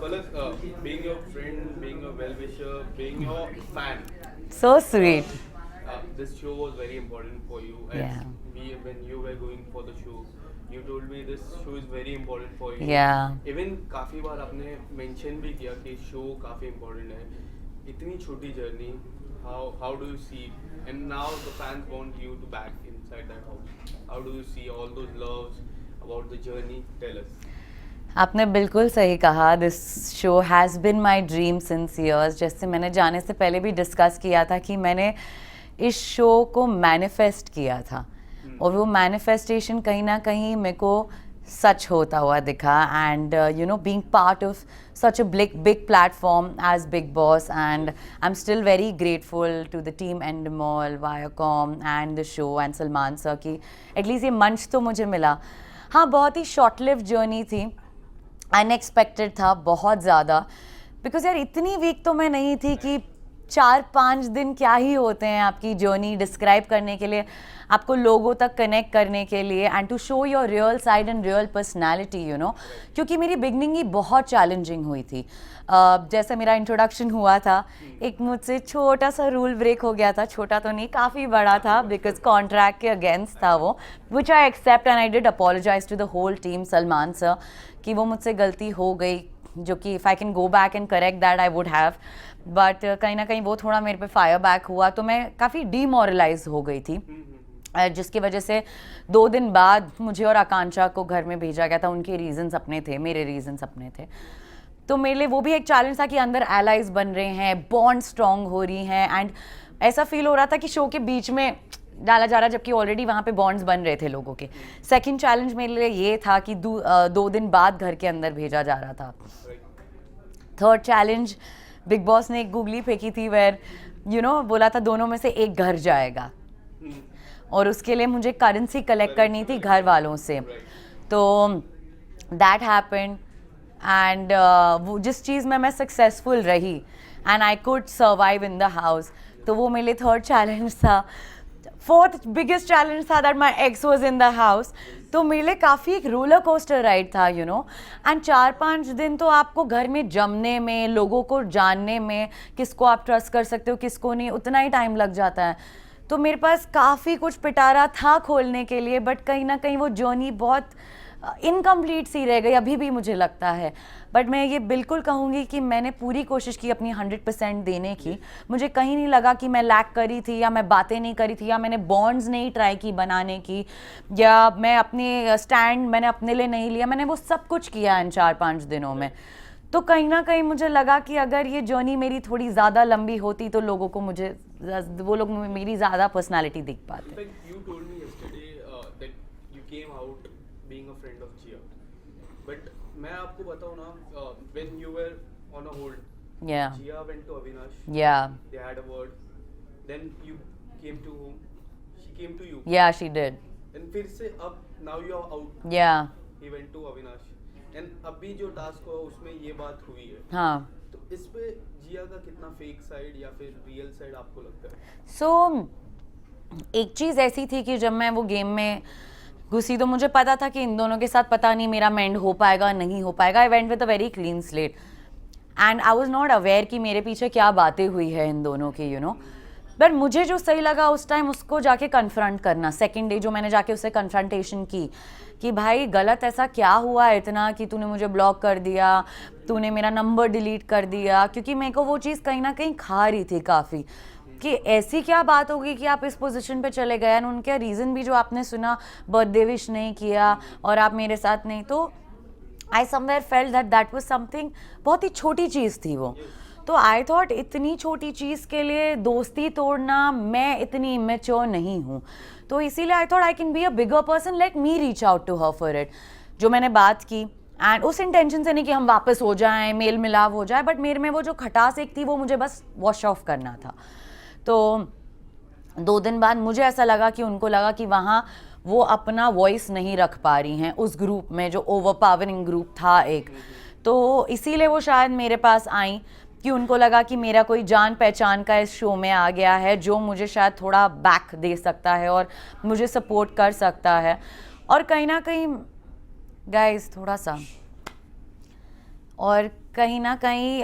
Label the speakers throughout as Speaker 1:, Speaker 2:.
Speaker 1: Colors, being your friend, being your well-wisher, being your fan.
Speaker 2: So sweet.
Speaker 1: This show was very important for you. As
Speaker 2: Yeah.
Speaker 1: when you were going for the show, you told me this show is very important for you.
Speaker 2: Yeah.
Speaker 1: Even काफी बार आपने mention भी किया कि show काफी important है. इतनी छोटी journey, how do you see? And now the fans want you to back inside that house. How do you see all those loves about the journey? Tell us.
Speaker 2: आपने बिल्कुल सही कहा. This show has been my dream since years. जैसे मैंने जाने से पहले भी डिस्कस किया था कि मैंने इस शो को मैनिफेस्ट किया था और वो मैनिफेस्टेशन कहीं ना कहीं मेरे को सच होता हुआ दिखा. And you know being part of such a big platform as Big Boss, and I'm still very grateful to the team Endemol, Viacom and the show and Salman sir कि at least ये मंच तो मुझे मिला. हाँ, बहुत ही short live journey थी, unexpected था बहुत ज़्यादा. बिकॉज यार इतनी वीक तो मैं नहीं थी कि 4-5 दिन क्या ही होते हैं आपकी जर्नी डिस्क्राइब करने के लिए, आपको लोगों तक कनेक्ट करने के लिए and to show your real side and real personality you know. क्योंकि मेरी बिगनिंग ही बहुत चैलेंजिंग हुई थी. जैसे मेरा इंट्रोडक्शन हुआ था, एक मुझसे छोटा सा रूल ब्रेक हो गया था. छोटा तो नहीं, काफ़ी बड़ा था बिकॉज कॉन्ट्रैक्ट के अगेंस्ट था वो, which I accept and I did apologise to the whole team Salman sir कि वो मुझसे गलती हो गई, जो कि if I can go back and correct that I would have. But कहीं ना कहीं वो थोड़ा मेरे पे फायर बैक हुआ तो मैं काफ़ी डीमोरलाइज हो गई थी, जिसकी वजह से 2 दिन बाद मुझे और आकांक्षा को घर में भेजा गया था. उनके रीजंस अपने थे, मेरे रीजंस अपने थे. तो मेरे लिए वो भी एक चैलेंज था कि अंदर एलाइज बन रहे हैं, बॉन्ड स्ट्रॉन्ग हो रही हैं एंड ऐसा फील हो रहा था कि शो के बीच में डाला जा रहा, जबकि ऑलरेडी वहाँ पे बॉन्ड्स बन रहे थे लोगों के. सेकंड चैलेंज मेरे लिए ये था कि 2 दिन बाद घर के अंदर भेजा जा रहा था. थर्ड चैलेंज, बिग बॉस ने एक गूगली फेंकी थी वेयर यू नो बोला था दोनों में से एक घर जाएगा और उसके लिए मुझे करेंसी कलेक्ट करनी थी घर वालों से. तो दैट हैपेंड एंड वो जिस चीज़ में मैं सक्सेसफुल रही and I could survive in the house, तो वो मेरे लिए थर्ड चैलेंज था. फोर्थ बिगेस्ट चैलेंज था that my x was in the house. तो मेरे लिए काफ़ी एक रोलर कोस्टर राइड था यू नो. एंड 4-5 दिन तो आपको घर में जमने में, लोगों को जानने में, किसको आप ट्रस्ट कर सकते हो किसको नहीं, उतना ही टाइम लग जाता है. तो मेरे पास काफ़ी कुछ पिटारा था खोलने के लिए, बट कहीं ना कहीं वो जर्नी बहुत इनकम्प्लीट सी रह गई अभी भी मुझे लगता है. बट मैं ये बिल्कुल कहूँगी कि मैंने पूरी कोशिश की अपनी 100% देने की. मुझे कहीं नहीं लगा कि मैं लैक करी थी या मैं बातें नहीं करी थी या मैंने बॉन्ड्स नहीं ट्राई की बनाने की या मैं अपने स्टैंड मैंने अपने लिए नहीं लिया. मैंने वो सब कुछ किया इन 4-5 दिनों में. तो कहीं ना कहीं मुझे लगा कि अगर ये जर्नी मेरी थोड़ी ज़्यादा लंबी होती तो लोगों को वो लोग मेरी ज़्यादा पर्सनालिटी दिख पाते.
Speaker 1: You told me yesterday that you came out being a friend of Jia. But मैं आपको बताऊँ ना, when you were on a hold,
Speaker 2: Yeah.
Speaker 1: Jia went to Avinash.
Speaker 2: Yeah.
Speaker 1: They had a word. Then you came to home. She came to you.
Speaker 2: Yeah, she did.
Speaker 1: And फिर से अब now you are out.
Speaker 2: Yeah.
Speaker 1: He went to Avinash. And अभी जो task हुआ उसमें ये बात हुई है.
Speaker 2: हाँ.
Speaker 1: तो इस पे जिया का कितना फेक साइड या फिर रियल साइड आपको लगता है?
Speaker 2: एक चीज़ ऐसी थी कि जब मैं वो गेम में घुसी तो मुझे पता था कि इन दोनों के साथ पता नहीं मेरा मेंड हो पाएगा नहीं हो पाएगा. I went with a very clean slate and I was not aware कि मेरे पीछे क्या बातें हुई है इन दोनों की यू नो. बट मुझे जो सही लगा उस टाइम उसको जाके कन्फ्रंट करना. सेकेंड डे जो मैंने जाके उससे कन्फ्रंटेशन की कि भाई गलत ऐसा क्या हुआ इतना कि तूने मुझे ब्लॉक कर दिया, तूने मेरा नंबर डिलीट कर दिया, क्योंकि मेरे को वो चीज़ कहीं ना कहीं खा रही थी काफ़ी कि ऐसी क्या बात होगी कि आप इस पोजीशन पे चले गए. एंड उनका रीज़न भी जो आपने सुना, बर्थडे विश नहीं किया और आप मेरे साथ नहीं, तो I somewhere felt that was something, बहुत ही छोटी चीज़ थी वो. तो आई थॉट इतनी छोटी चीज़ के लिए दोस्ती तोड़ना, मैं इतनी इमेच्योर नहीं हूँ. तो इसीलिए I thought I can be a bigger person, let me reach out to her for it. जो मैंने बात की एंड उस इंटेंशन से नहीं कि हम वापस हो जाएं, मेल मिलाप हो जाए, बट मेरे में वो जो खटास एक थी वो मुझे बस वॉश ऑफ करना था. तो 2 दिन बाद मुझे ऐसा लगा कि उनको लगा कि वहाँ वो अपना वॉइस नहीं रख पा रही हैं उस ग्रुप में जो ओवरपावरिंग ग्रुप था एक. तो इसीलिए वो शायद मेरे पास आई कि उनको लगा कि मेरा कोई जान पहचान का इस शो में आ गया है जो मुझे शायद थोड़ा बैक दे सकता है और मुझे सपोर्ट कर सकता है. और कहीं ना कहीं गाइस थोड़ा सा और कहीं ना कहीं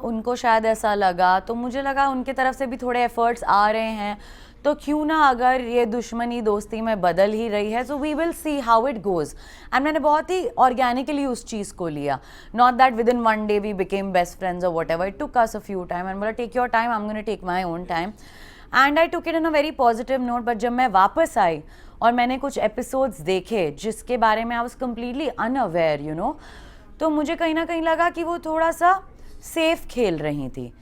Speaker 2: उनको शायद ऐसा लगा, तो मुझे लगा उनके तरफ से भी थोड़े एफर्ट्स आ रहे हैं, तो क्यों ना अगर ये दुश्मनी दोस्ती में बदल ही रही है, so we will see how it goes. And मैंने बहुत ही ऑर्गेनिकली उस चीज़ को लिया, not that within one day we became best friends और whatever, it took us a few time and बोला take your time, I am gonna take my own time, and I took it in a very positive note. But जब मैं वापस आई और मैंने कुछ episodes देखे जिसके बारे में I was completely unaware, you know, तो मुझे कहीं ना कहीं लगा कि वो थोड़ा सा सेफ खेल रही थी,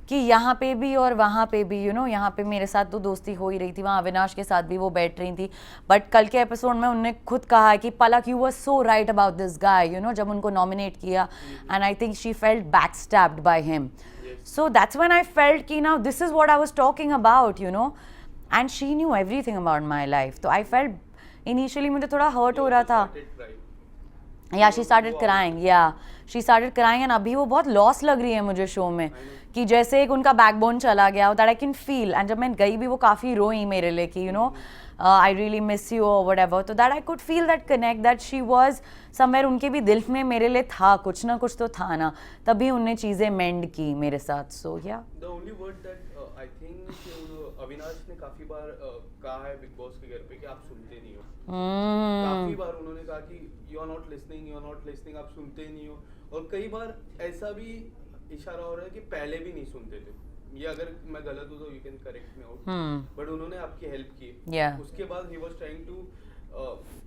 Speaker 2: कि यहाँ पे भी और वहाँ पे भी, यू नो, यहाँ पे मेरे साथ तो दोस्ती हो ही रही थी, वहाँ अविनाश के साथ भी वो बैठ रही थी। बट कल के एपिसोड में उन्होंने खुद कहा है कि Palak you were so right about this guy, you know, जब उनको नॉमिनेट किया, and I think she felt backstabbed by him, so that's when I felt कि now this is what I was talking about, you know, and she knew everything about my life. तो I felt initially मुझे थोड़ा hurt हो रहा था, या she started crying, या she started crying, and अभी वो बहुत लॉस लग रही है मुझे शो में, कि जैसे एक उनका बैकबोन चला गया, that I can feel. And जब मैं गई भी वो काफ़ी रोई मेरे लिए कि you know I really miss you और व्हाटएवर, तो that I could feel that connect, that she was somewhere, उनके भी दिल में मेरे लिए था, कुछ ना कुछ तो था ना, तभी उनने चीज़ें मेंड की मेरे साथ। सो या
Speaker 1: the only word that I think Avinash ने काफी बार कहा है बिग बॉस के घर पे कि आप सुनते नहीं हो। काफी बार उन्होंने कहा कि you are not listening, you are not listening, आप सुनते नहीं हो। और कई बार ऐसा भी इशारा हो रहा है कि पहले भी नहीं सुनते थे, ये अगर मैं गलत हूँ तो you can correct me out, but उन्होंने आपकी हेल्प की। उसके बाद he was trying to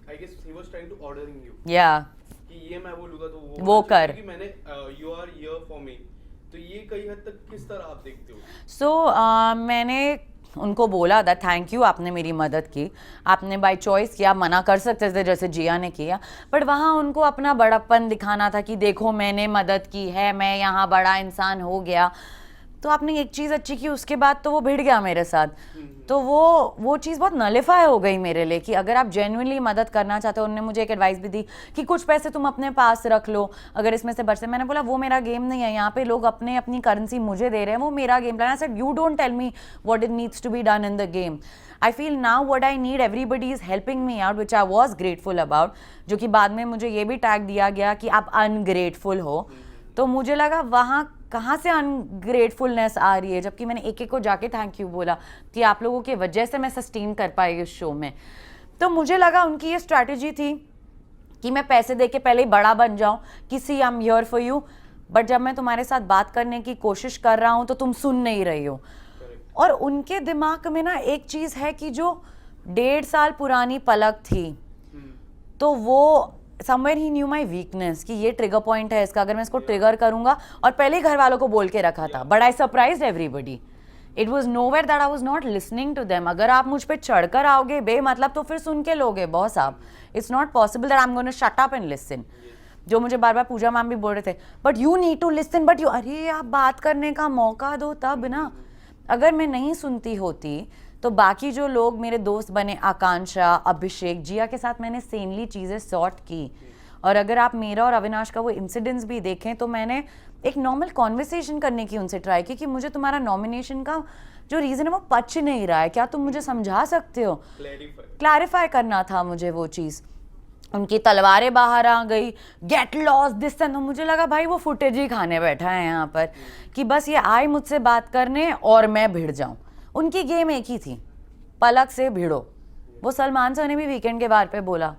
Speaker 1: I guess he was trying to ordering you, कि ये मैं बोलूंगा तो वो कर, कि मैंने you are here for me. तो ये कई हद तक किस तरह आप देखते हो?
Speaker 2: सो मैंने उनको बोला था थैंक यू, आपने मेरी मदद की, आपने बाय चॉइस किया, मना कर सकते थे जैसे जिया ने किया, बट वहाँ उनको अपना बड़प्पन दिखाना था कि देखो मैंने मदद की है, मैं यहाँ बड़ा इंसान हो गया। तो आपने एक चीज़ अच्छी की, उसके बाद तो वो भिड़ गया मेरे साथ, तो वो चीज़ बहुत नलिफाई हो गई मेरे लिए, कि अगर आप जेन्युइनली मदद करना चाहते हो। उन्होंने मुझे एक एडवाइस भी दी कि कुछ पैसे तुम अपने पास रख लो अगर इसमें से बच से। मैंने बोला वो मेरा गेम नहीं है, यहाँ पे लोग अपनी करेंसी मुझे दे रहे हैं, वो मेरा game plan. I said you don't tell me what it needs to be done in the game. I feel now what I need, everybody is helping me out, which I was grateful about, जो कि बाद में मुझे ये भी tag दिया गया कि आप अनग्रेटफुल हो। तो मुझे लगा वहाँ कहाँ से अनग्रेटफुलनेस आ रही है, जबकि मैंने एक एक को जाके थैंक यू बोला कि आप लोगों की वजह से मैं सस्टेन कर पाई इस शो में। तो मुझे लगा उनकी ये स्ट्रैटेजी थी कि मैं पैसे दे के पहले ही बड़ा बन जाऊं कि see I am here for you, but जब मैं तुम्हारे साथ बात करने की कोशिश कर रहा हूं तो तुम सुन नहीं रही हो। और उनके दिमाग में ना एक चीज़ है कि जो 1.5 साल पुरानी पलक थी, तो वो somewhere he knew my weakness कि ये ट्रिगर पॉइंट है इसका, अगर मैं इसको ट्रिगर करूंगा, और पहले ही घर वालों को बोल के रखा था, but I surprised everybody. It was nowhere that I was not listening to them. अगर आप मुझ पर चढ़कर आओगे बेमतलब तो फिर सुन के लोगे बॉस आप, it's not possible that I am gonna shut up and listen, जो मुझे बार बार पूजा मैम भी बोल रहे थे, but you need to listen, but you, अरे आप बात करने का मौका दो तब ना। अगर मैं नहीं सुनती होती तो बाकी जो लोग मेरे दोस्त बने, आकांक्षा, अभिषेक, जिया के साथ मैंने सेनली चीज़ें सॉर्ट की। और अगर आप मेरा और अविनाश का वो इंसिडेंट्स भी देखें तो मैंने एक नॉर्मल कॉन्वर्सेशन करने की उनसे ट्राई की कि मुझे तुम्हारा नॉमिनेशन का जो रीज़न है वो पच नहीं रहा है, क्या तुम मुझे समझा सकते हो, क्लैरिफाई करना था मुझे वो चीज़। उनकी तलवारें बाहर आ गई, गेट लॉस दिस एंड, मुझे लगा भाई वो फुटेज ही खाने बैठा है यहाँ पर, कि बस ये आए मुझसे बात करने और मैं भिड़ जाऊँ। उनकी गेम एक ही थी, पलक से भिड़ो। वो सलमान सर ने भी वीकेंड के बार पे बोला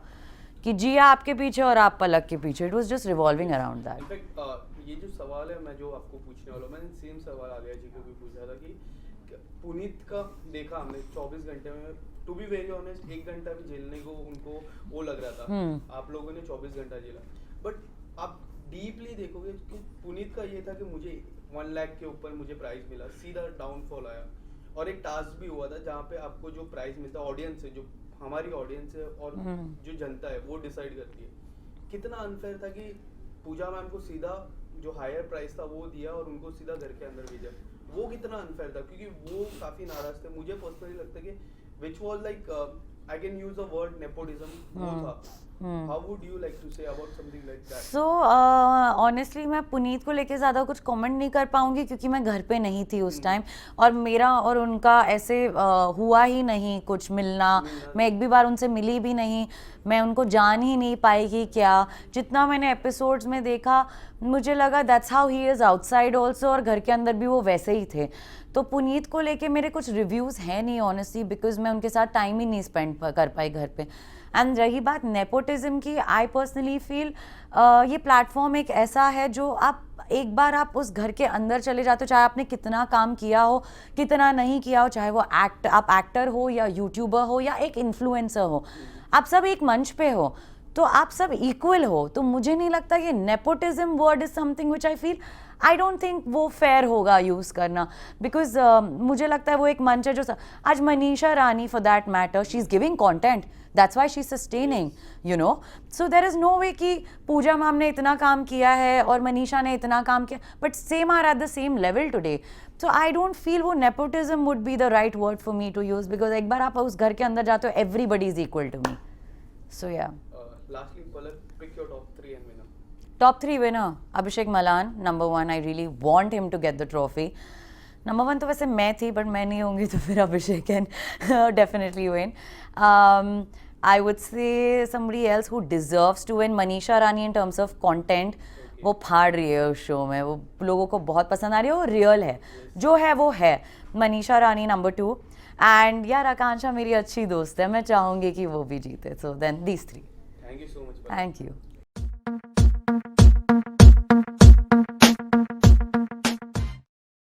Speaker 2: कि जिया आपके पीछे और आप पलक के पीछे, it was just revolving around that.
Speaker 1: In fact ये जो सवाल है मैं जो आपको पूछने वाला हूँ, मैंने सेम सवाल आलिया जी को भी पूछा था कि पुनीत का देखा हमने 24 घंटे में, टू बी वेरी ऑनेस्ट 1 घंटा भी झेलने को उनको वो लग रहा था, आप लोगों ने 24 घंटा झेला। बट आप डीपली देखोगे तो पुनीत का ये था कि मुझे 1 लाख के ऊपर मुझे प्राइज मिला, सीधा डाउनफॉल आया। और एक टास्क भी हुआ था जहाँ पे आपको जो प्राइज मिलता है ऑडियंस से, जो हमारी ऑडियंस है और जो जनता है वो डिसाइड करती है। कितना अनफेयर था कि पूजा मैम को सीधा जो हायर प्राइस था वो दिया और उनको सीधा घर के अंदर भेजा। वो कितना अनफेयर था, क्योंकि वो काफी नाराज थे। मुझे पर्सनली लगता है कि which was like I can use the word nepotism, वो था How would you like to say about something like that?
Speaker 2: So honestly मैं पुनीत को लेके ज़्यादा कुछ कमेंट नहीं कर पाऊंगी क्योंकि मैं घर पे नहीं थी उस टाइम, और मेरा और उनका ऐसे हुआ ही नहीं कुछ मिलना। मैं एक भी बार उनसे मिली भी नहीं, मैं उनको जान ही नहीं पाई कि क्या। जितना मैंने एपिसोड्स में देखा मुझे लगा that's how he is outside also, और घर के अंदर भी वो वैसे ही थे। तो पुनीत को लेके मेरे कुछ रिव्यूज़ हैं नहीं ऑनेस्टली, बिकॉज मैं उनके साथ टाइम ही नहीं स्पेंड कर पाई घर पे। एंड रही बात नेपोटिज्म की, आई पर्सनली फील ये प्लेटफॉर्म एक ऐसा है जो आप एक बार आप उस घर के अंदर चले जाते हो, चाहे आपने कितना काम किया हो कितना नहीं किया हो, चाहे वो आप एक्टर हो या यूट्यूबर हो या एक इन्फ्लुएंसर हो, आप सब एक मंच पे हो तो आप सब इक्वल हो। तो मुझे नहीं लगता ये nepotism word is something which I feel I don't think वो फेयर होगा यूज़ करना, बिकॉज मुझे लगता है वो एक मंच है जो आज Manisha Rani for that matter she is giving content, that's why she is sustaining, you know. So there is no way कि पूजा मैम ने इतना काम किया है और मनीषा ने इतना काम किया, but same are at the same level today. So I don't feel वो nepotism would be the right word for me to use, because एक बार आप उस घर के अंदर जाते हो everybody is equal to me. So या
Speaker 1: Lastly, Palak, pick your top 3 and winner.
Speaker 2: Top 3 winner, Abhishek Malan, number 1. I really want him to get the trophy. Number 1 तो वैसे मैं थी, but मैं नहीं होंगी तो फिर अभिषेक can definitely win. I would say somebody else who deserves to win, Manisha Rani in terms of content. वो फाड़ रही है उस शो में, वो लोगों को बहुत पसंद आ रही है, वो रियल है, जो है वो है। मनीषा रानी नंबर 2, एंड यार आकांक्षा मेरी अच्छी दोस्त है, मैं चाहूँगी कि वो भी जीते। So then these 3।
Speaker 1: Thank you so much.
Speaker 2: Thank you.